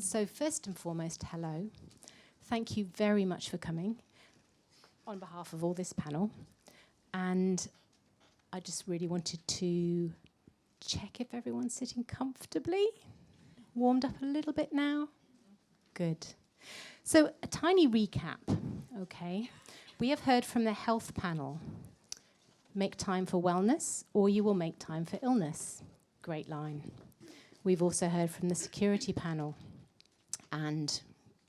So first and foremost, hello. Thank you very much for coming on behalf of all this panel. And I just really wanted to check if everyone's sitting comfortably. Warmed up a little bit now? Good. So a tiny recap, okay? We have heard from the health panel. Make time for wellness, or you will make time for illness. Great line. We've also heard from the security panel, and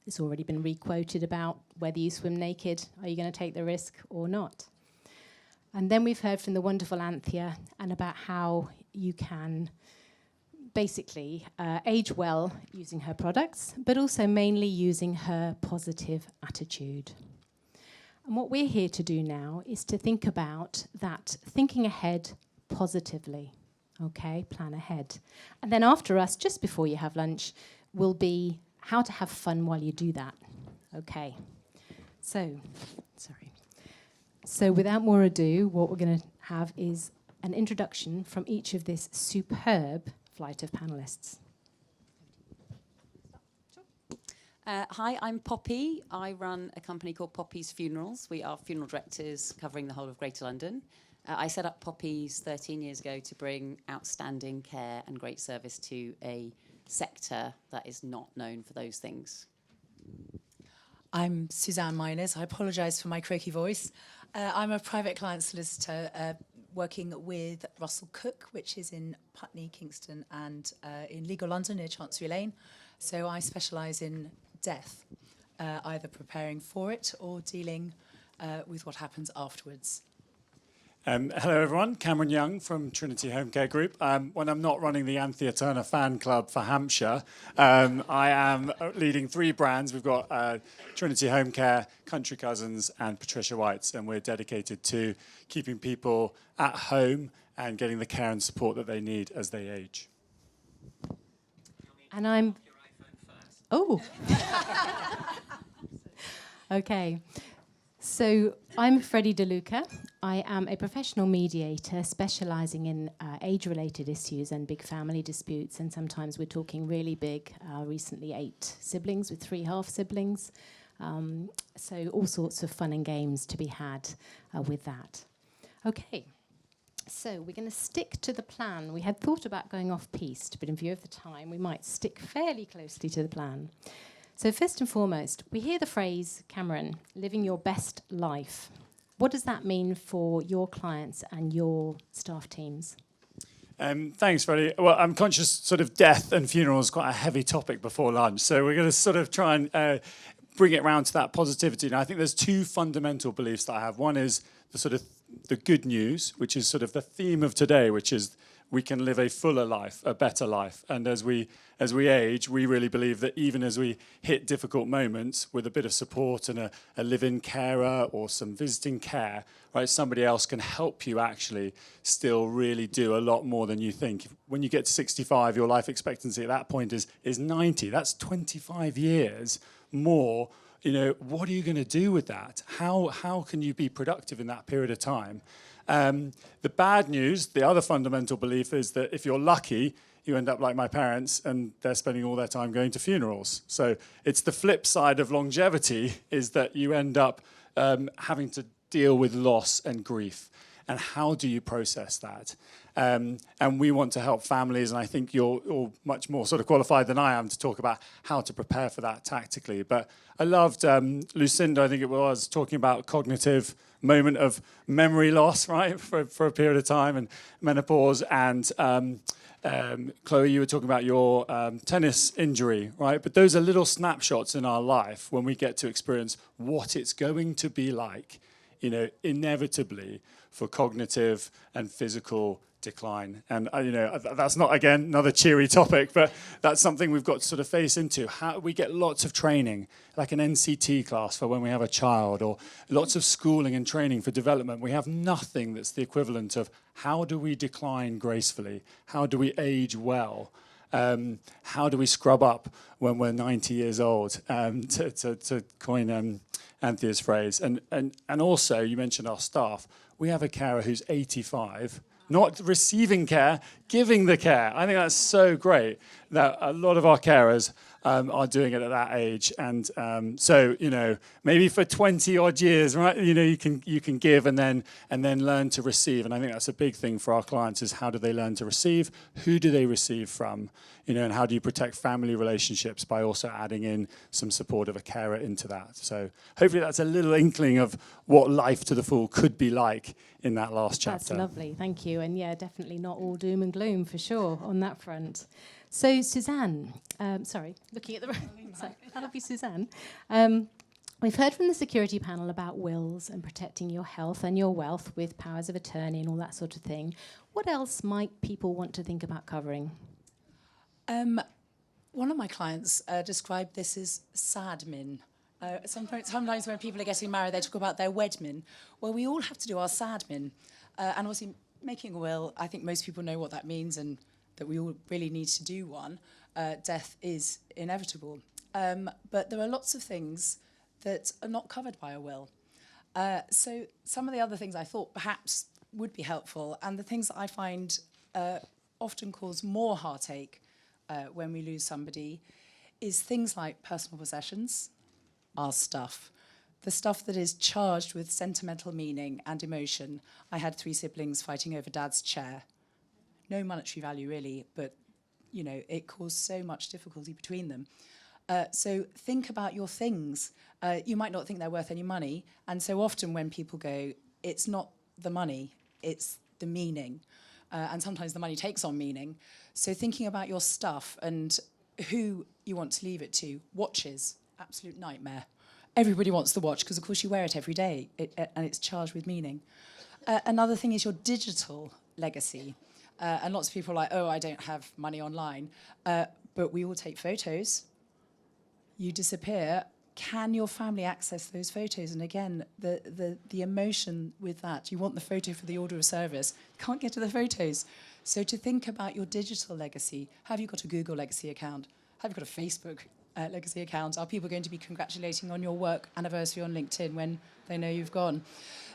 it's already been re-quoted about whether you swim naked, are you going to take the risk or not? And then we've heard from the wonderful Anthea and about how you can basically age well using her products, but also mainly using her positive attitude. And what we're here to do now is to think about that thinking ahead positively. Okay, plan ahead. And then after us, just before you have lunch, will be how to have fun while you do that. Okay. So without more ado, what we're going to have is an introduction from each of this superb flight of panelists. Hi, I'm Poppy. I run a company called Poppy's Funerals. We are funeral directors covering the whole of Greater London. I set up Poppy's 13 years ago to bring outstanding care and great service to a sector that is not known for those things. I'm Suzanne Mynors. I apologise for my croaky voice. I'm a private client solicitor working with Russell Cook, which is in Putney, Kingston, and in Legal London near Chancery Lane. So I specialise in death, either preparing for it or dealing with what happens afterwards. Hello everyone, Cameron Young from Trinity Home Care Group. When I'm not running the Anthea Turner fan club for Hampshire, I am leading 3 brands. We've got Trinity Home Care, Country Cousins and Patricia White's, and we're dedicated to keeping people at home and getting the care and support that they need as they age. And I'm... Oh! Okay. So I'm Freddie de Luca. I am a professional mediator specialising in age-related issues and big family disputes, and sometimes we're talking really big, recently 8 siblings with 3 half-siblings. So all sorts of fun and games to be had with that. Okay, so we're going to stick to the plan. We had thought about going off-piste, but in view of the time, we might stick fairly closely to the plan. So first and foremost, we hear the phrase, Cameron, living your best life. What does that mean for your clients and your staff teams? Thanks, Freddie. Well, I'm conscious sort of death and funeral is quite a heavy topic before lunch, so we're going to sort of try and bring it around to that positivity. And I think there's 2 fundamental beliefs that I have. One is the sort of the good news, which is sort of the theme of today, which is we can live a fuller life, a better life. And as we age, we really believe that even as we hit difficult moments with a bit of support and a live-in carer or some visiting care, right, somebody else can help you actually still really do a lot more than you think. When you get to 65, your life expectancy at that point is 90. That's 25 years more. You know, what are you going to do with that? How can you be productive in that period of time? The bad news, the other fundamental belief is that if you're lucky, you end up like my parents and they're spending all their time going to funerals. So it's the flip side of longevity is that you end up having to deal with loss and grief. And how do you process that? And we want to help families, and I think you're all much more sort of qualified than I am to talk about how to prepare for that tactically. But I loved Lucinda, I think it was, talking about cognitive moment of memory loss, right, for a period of time, and menopause. And Chloe, you were talking about your tennis injury, right? But those are little snapshots in our life when we get to experience what it's going to be like, you know, inevitably for cognitive and physical decline. And, you know, that's not, again, another cheery topic, but that's something we've got to sort of face into. How we get lots of training, like an NCT class for when we have a child, or lots of schooling and training for development. We have nothing that's the equivalent of how do we decline gracefully? How do we age well? How do we scrub up when we're 90 years old, to coin Anthea's phrase. And also, you mentioned our staff. We have a carer who's 85, not receiving care, giving the care. I think that's so great. that a lot of our carers are doing it at that age, and so maybe for 20 odd years, right? You can give and then learn to receive, and I think that's a big thing for our clients: is how do they learn to receive? Who do they receive from? And how do you protect family relationships by also adding in some support of a carer into that? So hopefully that's a little inkling of what life to the full could be like in that last chapter. That's lovely, thank you. And yeah, definitely not all doom and gloom for sure on that front. So Suzanne, sorry, looking at the so that'll be Suzanne. We've heard from the security panel about wills and protecting your health and your wealth with powers of attorney and all that sort of thing. What else might people want to think about covering? One of my clients described this as sadmin. Sometimes when people are getting married, they talk about their wedmin. Well, we all have to do our sadmin. And obviously, making a will, I think most people know what that means and that we all really need to do one. Death is inevitable. But there are lots of things that are not covered by a will. So some of the other things I thought perhaps would be helpful, and the things that I find often cause more heartache when we lose somebody, is things like personal possessions, our stuff, the stuff that is charged with sentimental meaning and emotion. I had 3 siblings fighting over Dad's chair. No monetary value really, but it caused so much difficulty between them. So think about your things. You might not think they're worth any money, and so often when people go, it's not the money, it's the meaning. And sometimes the money takes on meaning. So thinking about your stuff and who you want to leave it to. Watches, absolute nightmare. Everybody wants the watch because, of course, you wear it every day, and it's charged with meaning. Another thing is your digital legacy. And lots of people are like, oh, I don't have money online. But we all take photos. You disappear. Can your family access those photos? And again, the emotion with that, you want the photo for the order of service, can't get to the photos. So to think about your digital legacy, have you got a Google legacy account? Have you got a Facebook legacy account? Are people going to be congratulating on your work anniversary on LinkedIn when they know you've gone?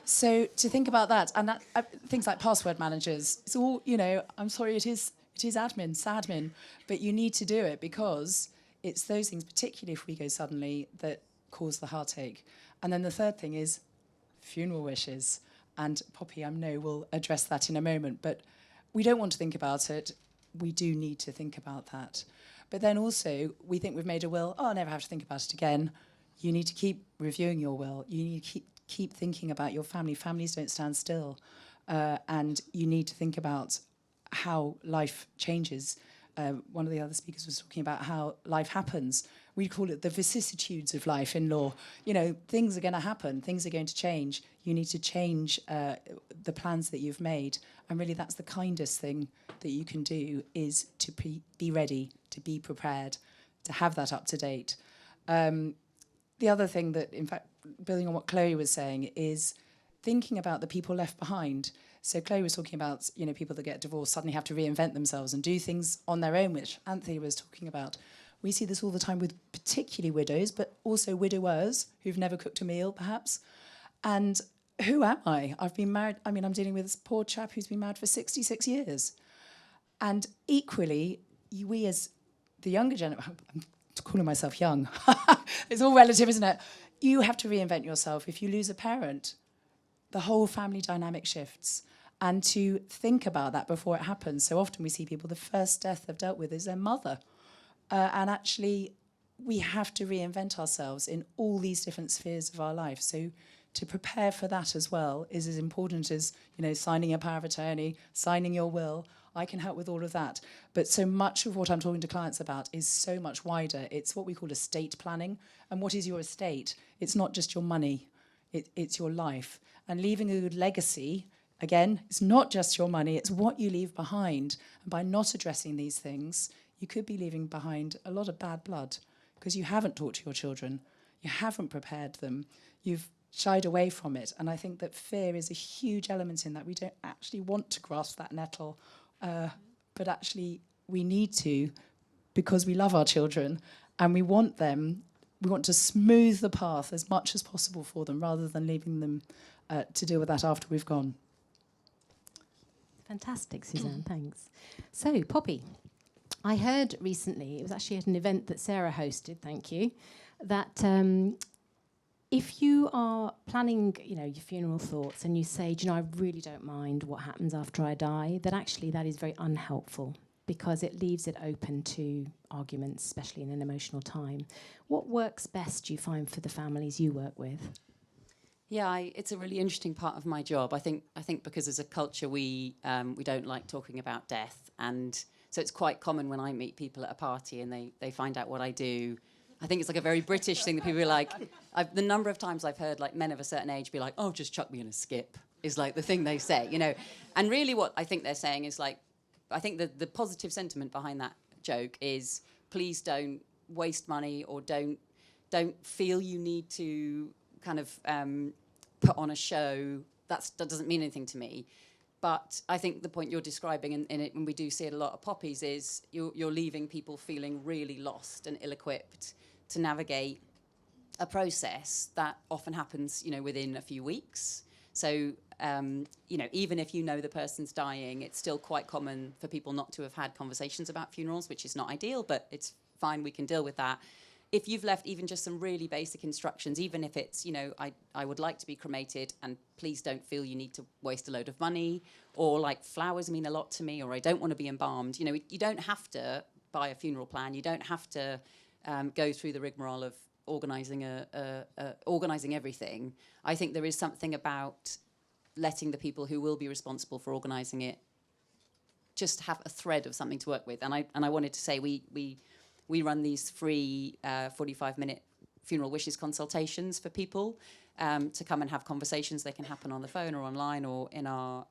So to think about that, and that things like password managers, it's all, I'm sorry, it is admin, but you need to do it because it's those things, particularly if we go suddenly, that cause the heartache. And then the third thing is funeral wishes. And Poppy, I know, will address that in a moment. But we don't want to think about it. We do need to think about that. But then also, we think we've made a will. Oh, I'll never have to think about it again. You need to keep reviewing your will. You need to keep thinking about your family. Families don't stand still. And you need to think about how life changes. One of the other speakers was talking about how life happens. We call it the vicissitudes of life in law. Things are going to happen. Things are going to change. You need to change the plans that you've made. And really that's the kindest thing that you can do, is to be ready, to be prepared, to have that up to date. The other thing that, in fact, building on what Chloe was saying, is thinking about the people left behind. So Chloe was talking about, people that get divorced suddenly have to reinvent themselves and do things on their own, which Anthony was talking about. We see this all the time with particularly widows, but also widowers who've never cooked a meal, perhaps. And who am I? I've been married. I'm dealing with this poor chap who's been married for 66 years. And equally, we as the younger generation, I'm calling myself young. It's all relative, isn't it? You have to reinvent yourself. If you lose a parent, the whole family dynamic shifts. And to think about that before it happens. So often we see people, the first death they've dealt with is their mother. And actually, we have to reinvent ourselves in all these different spheres of our life. So to prepare for that as well is as important as, signing a power of attorney, signing your will. I can help with all of that. But so much of what I'm talking to clients about is so much wider. It's what we call estate planning. And what is your estate? It's not just your money. It's your life. And leaving a good legacy, again, it's not just your money, it's what you leave behind. And by not addressing these things, you could be leaving behind a lot of bad blood because you haven't talked to your children, you haven't prepared them, you've shied away from it. And I think that fear is a huge element in that. We don't actually want to grasp that nettle, but actually we need to, because we love our children and we want to smooth the path as much as possible for them rather than leaving them to deal with that after we've gone. Fantastic, Suzanne, thanks. So, Poppy, I heard recently, it was actually at an event that Sarah hosted, thank you, that if you are planning, your funeral thoughts and you say, do you know, I really don't mind what happens after I die, that actually that is very unhelpful because it leaves it open to arguments, especially in an emotional time. What works best, do you find, for the families you work with? Yeah, it's a really interesting part of my job. I think because as a culture we don't like talking about death, and so it's quite common when I meet people at a party and they find out what I do. I think it's like a very British thing that people are like. The number of times I've heard like men of a certain age be like, "Oh, just chuck me in a skip," is like the thing they say, And really, what I think they're saying is like, I think the positive sentiment behind that joke is, please don't waste money or don't feel you need to kind of put on a show. That doesn't mean anything to me. But I think the point you're describing, in it, and we do see it a lot of poppies, is you're leaving people feeling really lost and ill-equipped to navigate a process that often happens, within a few weeks. So, even if the person's dying, it's still quite common for people not to have had conversations about funerals, which is not ideal, but it's fine, we can deal with that. If you've left even just some really basic instructions, even if it's, I would like to be cremated and please don't feel you need to waste a load of money, or like flowers mean a lot to me, or I don't want to be embalmed. You don't have to buy a funeral plan. You don't have to go through the rigmarole of organising everything. I think there is something about letting the people who will be responsible for organising it just have a thread of something to work with. And I wanted to say we run these free 45-minute funeral wishes consultations for people to come and have conversations. They can happen on the phone or online or in our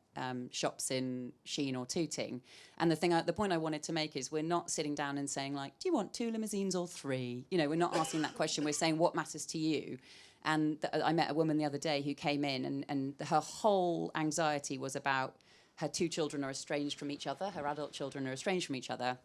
shops in Sheen or Tooting. And the point I wanted to make is we're not sitting down and saying, like, do you want 2 limousines or 3? We're not asking that question. We're saying, what matters to you? And I met a woman the other day who came in and her whole anxiety was about her 2 children are estranged from each other. Her adult children are estranged from each other.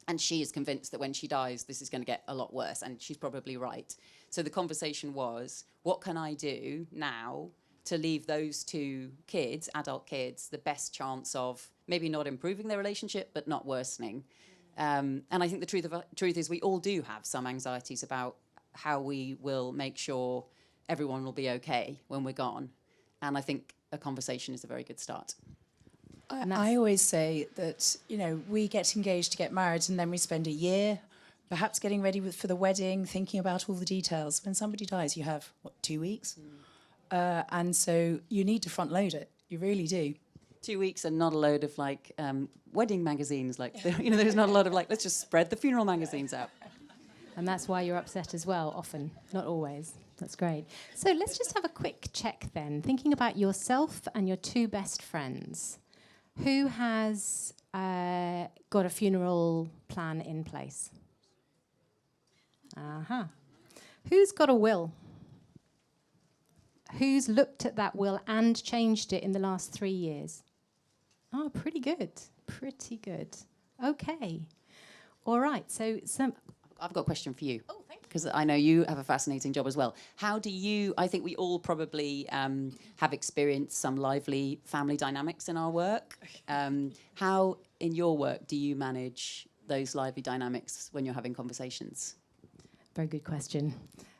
And she is convinced that when she dies, this is going to get a lot worse. And she's probably right. So the conversation was, what can I do now to leave those 2 kids, adult kids, the best chance of maybe not improving their relationship, but not worsening? And I think the truth is we all do have some anxieties about how we will make sure everyone will be okay when we're gone. And I think a conversation is a very good start. I always say that, we get engaged to get married and then we spend a year perhaps getting ready for the wedding, thinking about all the details. When somebody dies, you have, 2 weeks? And so you need to front load it. You really do. 2 weeks and not a load of wedding magazines. There's not a lot of let's just spread the funeral magazines out. And that's why you're upset as well, often, not always. That's great. So let's just have a quick check then, thinking about yourself and your 2 best friends. Who has got a funeral plan in place? Who's got a will? Who's looked at that will and changed it in the last 3 years? Oh, pretty good. Pretty good. Okay. All right. So I've got a question for you. Oh, thank you. Because I know you have a fascinating job as well. How do you, I think we all probably have experienced some lively family dynamics in our work. How, in your work, do you manage those lively dynamics when you're having conversations? Very good question.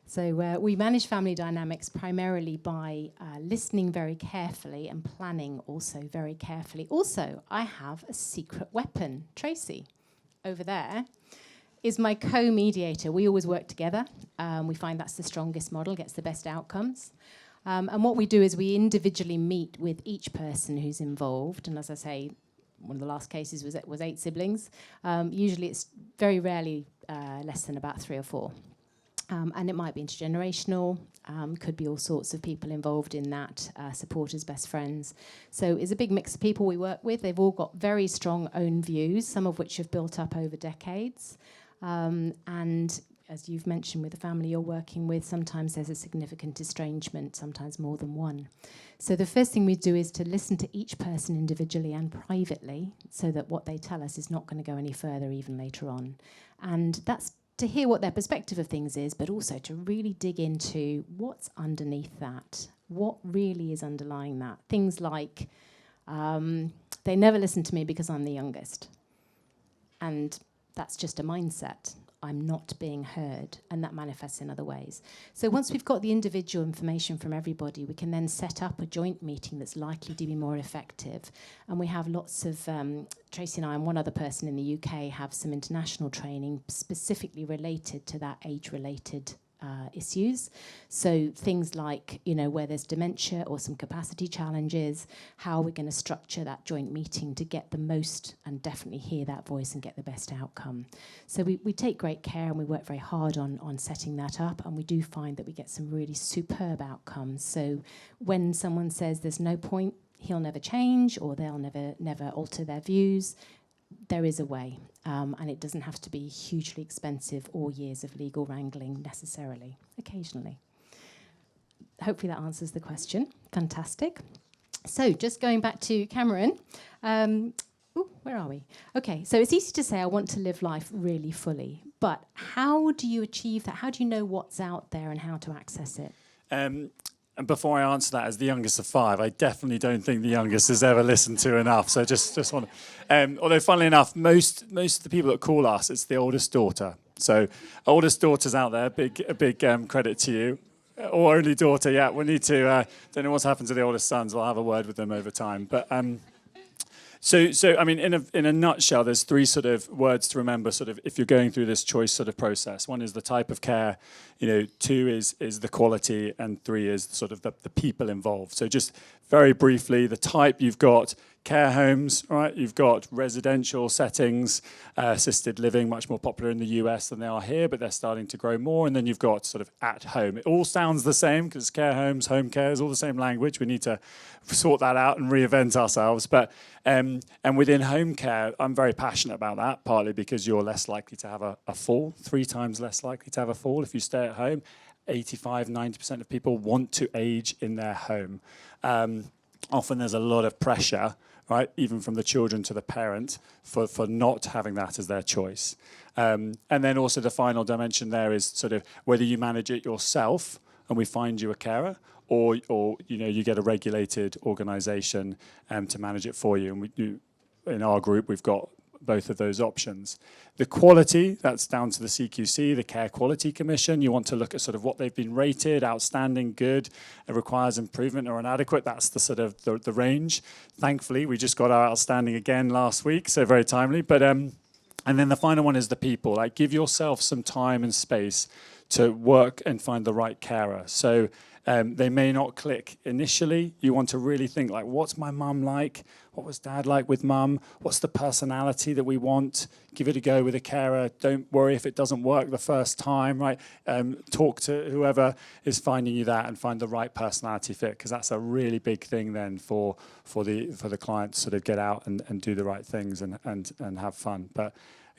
So we manage family dynamics primarily by listening very carefully and planning also very carefully. Also, I have a secret weapon. Tracy, over there, is my co-mediator. We always work together. We find that's the strongest model, gets the best outcomes. And what we do is we individually meet with each person who's involved. And as I say, one of the last cases was 8 siblings. Usually it's very rarely less than about 3 or 4. And it might be intergenerational, could be all sorts of people involved in that, supporters, best friends. So it's a big mix of people we work with. They've all got very strong own views, some of which have built up over decades. And as you've mentioned with the family you're working with, sometimes there's a significant estrangement, sometimes more than one. So the first thing we do is to listen to each person individually and privately so that what they tell us is not going to go any further even later on. And that's to hear what their perspective of things is, but also to really dig into what's underneath that, what really is underlying that. Things like, they never listen to me because I'm the youngest. And that's just a mindset. I'm not being heard, and that manifests in other ways. So once we've got the individual information from everybody, we can then set up a joint meeting that's likely to be more effective. And we have lots of, Tracy and I and one other person in the UK have some international training specifically related to that age-related issues. So things like, where there's dementia or some capacity challenges, how we're going to structure that joint meeting to get the most and definitely hear that voice and get the best outcome. So we take great care and we work very hard on setting that up, and we do find that we get some really superb outcomes. So when someone says there's no point, he'll never change, or they'll never alter their views, there is a way, and it doesn't have to be hugely expensive or years of legal wrangling necessarily, occasionally. Hopefully that answers the question. Fantastic. So just going back to Cameron. Where are we? Okay, so it's easy to say I want to live life really fully, but how do you achieve that? How do you know what's out there and how to access it? And before I answer that, as the youngest of 5, I definitely don't think the youngest has ever listened to enough. So just want to, although funnily enough, most of the people that call us, it's the oldest daughter. So oldest daughters out there, a big credit to you. Or only daughter, yeah. We need to, don't know what's happened to the oldest sons. We'll have a word with them over time. But So I mean, in a nutshell, there's 3 sort of words to remember. Sort of, if you're going through this choice sort of process. 1 is the type of care, 2 is the quality, and 3 is sort of the people involved. So just very briefly, the type, you've got care homes, right? You've got residential settings, assisted living, much more popular in the US than they are here, but they're starting to grow more. And then you've got sort of at home. It all sounds the same because care homes, home care is all the same language. We need to sort that out and reinvent ourselves. But and within home care, I'm very passionate about that, partly because you're less likely to have a fall, 3 times less likely to have a fall if you stay at home. 85-90% of people want to age in their home. Often there's a lot of pressure, right, even from the children to the parent, for not having that as their choice. And then also the final dimension there is sort of whether you manage it yourself and we find you a carer, or you get a regulated organisation to manage it for you. And in our group, we've got both of those options. The quality, that's down to the CQC, the Care Quality Commission. You want to look at sort of what they've been rated, outstanding, good, it requires improvement or inadequate. That's the sort of the range. Thankfully, we just got our outstanding again last week, so very timely. But and then the final one is the people. Like, give yourself some time and space to work and find the right carer. So they may not click initially. You want to really think, like, what's my mum like? What was dad like with mum? What's the personality that we want? Give it a go with a carer. Don't worry if it doesn't work the first time, right? Talk to whoever is finding you that and find the right personality fit, because that's a really big thing then for the client to sort of get out and do the right things and have fun. But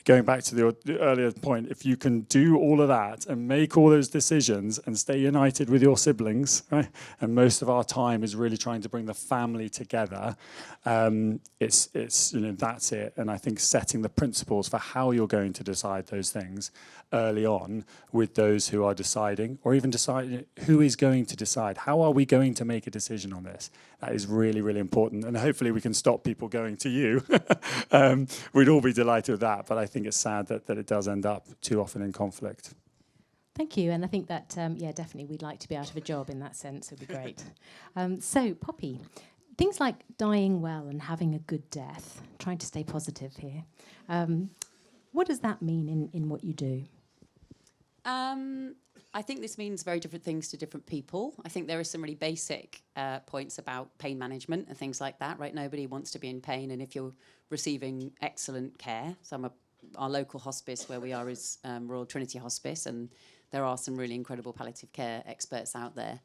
going back to the earlier point, if you can do all of that and make all those decisions and stay united with your siblings, right? And most of our time is really trying to bring the family together. It's that's it. And I think setting the principles for how you're going to decide those things early on with those who are deciding, or even deciding who is going to decide. How are we going to make a decision on this? That is really, really important. And hopefully we can stop people going to you. We'd all be delighted with that. But I think it's sad that it does end up too often in conflict. Thank you. And I think that, definitely we'd like to be out of a job in that sense. It would be great. So, Poppy, things like dying well and having a good death, trying to stay positive here. What does that mean in what you do? I think this means very different things to different people. I think there are some really basic points about pain management and things like that, right? Nobody wants to be in pain, and if you're receiving excellent care, our local hospice where we are is Royal Trinity Hospice, and there are some really incredible palliative care experts out there.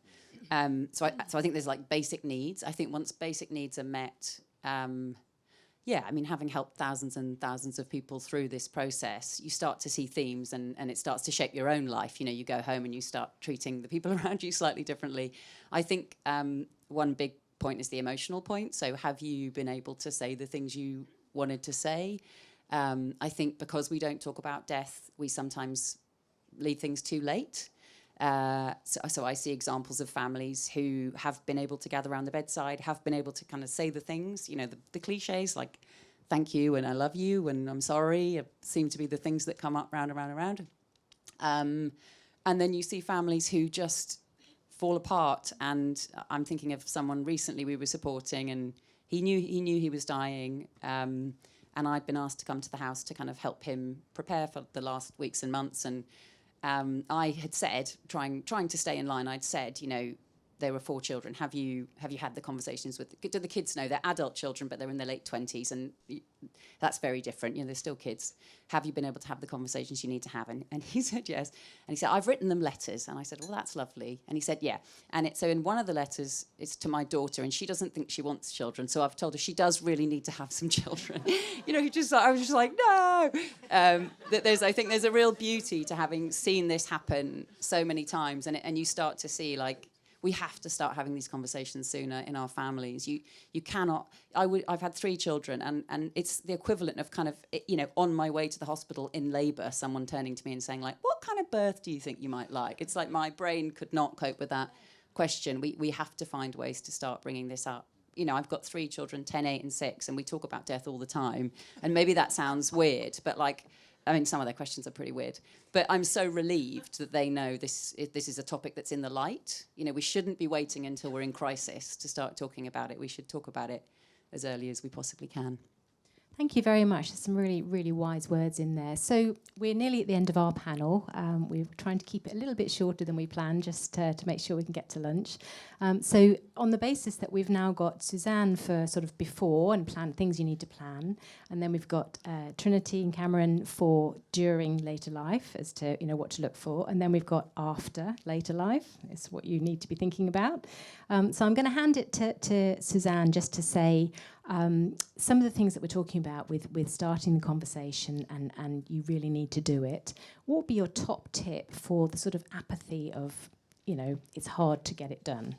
So I think there's like basic needs. I think once basic needs are met, having helped thousands and thousands of people through this process, you start to see themes and it starts to shape your own life. You go home and you start treating the people around you slightly differently. I think one big point is the emotional point. So have you been able to say the things you wanted to say? I think because we don't talk about death, we sometimes leave things too late. So I see examples of families who have been able to gather around the bedside, have been able to kind of say the things, the cliches like, thank you and I love you and I'm sorry seem to be the things that come up round and round and round. And then you see families who just fall apart. And I'm thinking of someone recently we were supporting, and he knew he was dying. And I'd been asked to come to the house to kind of help him prepare for the last weeks and months. And I had said, trying to stay in line, I'd said, you know, there were 4 children. Have you had the conversations with? Do the kids know they're adult children, but they're in their late 20s, and that's very different. You know, they're still kids. Have you been able to have the conversations you need to have? And he said yes. And he said, I've written them letters. And I said, well, that's lovely. And he said, yeah. And so in one of the letters, it's to my daughter, and she doesn't think she wants children. So I've told her she does really need to have some children. You know, I was just like, no. I think there's a real beauty to having seen this happen so many times, and you start to see, like, we have to start having these conversations sooner in our families. You cannot. I've had 3 children, and it's the equivalent of kind of, you know, on my way to the hospital in labour, someone turning to me and saying, like, what kind of birth do you think you might like? It's like my brain could not cope with that question. We have to find ways to start bringing this up. You know, I've got 3 children, 10, 8 and 6, and we talk about death all the time. And maybe that sounds weird, but like, I mean, some of their questions are pretty weird. But I'm so relieved that they know this is a topic that's in the light. You know, we shouldn't be waiting until we're in crisis to start talking about it. We should talk about it as early as we possibly can. Thank you very much. There's some really, really wise words in there. So we're nearly at the end of our panel. We're trying to keep it a little bit shorter than we planned, just to make sure we can get to lunch. So on the basis that we've now got Suzanne for sort of before and plan things you need to plan, and then we've got Trinity and Cameron for during later life as to, you know, what to look for, and then we've got after later life. It's what you need to be thinking about. So I'm going to hand it to Suzanne just to say some of the things that we're talking about with starting the conversation, and you really need to do it. What would be your top tip for the sort of apathy of, you know, it's hard to get it done?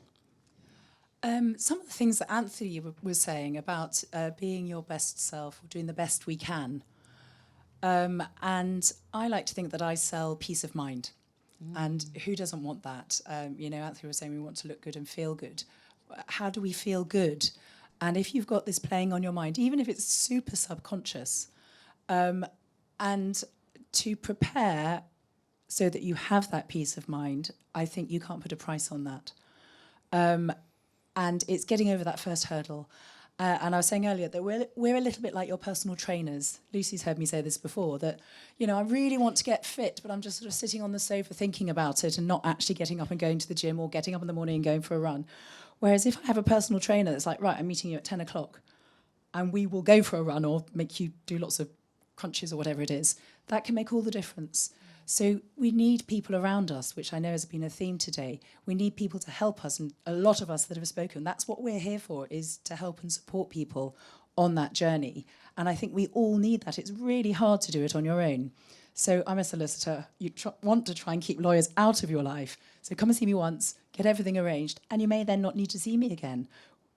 Some of the things that Anthony was saying about being your best self, or doing the best we can. And I like to think that I sell peace of mind. And who doesn't want that? You know, Anthony was saying we want to look good and feel good. How do we feel good? And if you've got this playing on your mind, even if it's super subconscious, and to prepare so that you have that peace of mind, I think you can't put a price on that. And it's getting over that first hurdle. And I was saying earlier that we're a little bit like your personal trainers. Lucy's heard me say this before, that, you know, I really want to get fit, but I'm just sort of sitting on the sofa thinking about it and not actually getting up and going to the gym, or getting up in the morning and going for a run. Whereas if I have a personal trainer that's like, right, I'm meeting you at 10 o'clock and we will go for a run, or make you do lots of crunches or whatever it is, that can make all the difference. So we need people around us, which I know has been a theme today. We need people to help us, and a lot of us that have spoken, that's what we're here for, is to help and support people on that journey. And I think we all need that. It's really hard to do it on your own. So I'm a solicitor. You want to try and keep lawyers out of your life. So come and see me once, get everything arranged, and you may then not need to see me again.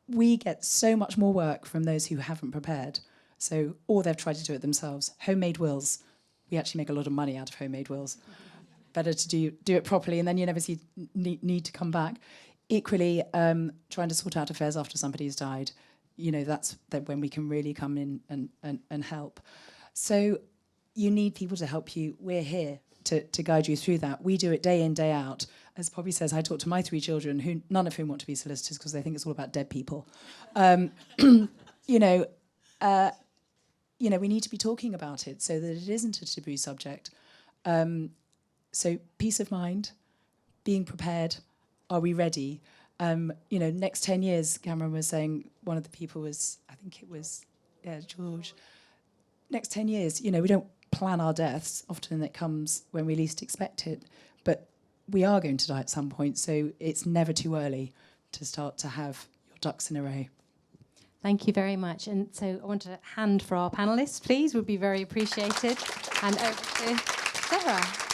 We get so much more work from those who haven't prepared. So, or they've tried to do it themselves. Homemade wills. We actually make a lot of money out of homemade wills. Better to do it properly, and then you never need to come back. Equally, trying to sort out affairs after somebody's died, you know, that's when we can really come in and help. So you need people to help you. We're here to guide you through that. We do it day in, day out. As Poppy says, I talk to my 3 children, none of whom want to be solicitors because they think it's all about dead people. We need to be talking about it so that it isn't a taboo subject. So peace of mind, being prepared, are we ready? Next 10 years, Cameron was saying, one of the people was, I think it was, George. Next 10 years, we don't plan our deaths. Often it comes when we least expect it. But we are going to die at some point, so it's never too early to start to have your ducks in a row. Thank you very much. And so I want a hand for our panellists, please, would be very appreciated. And over to Sarah.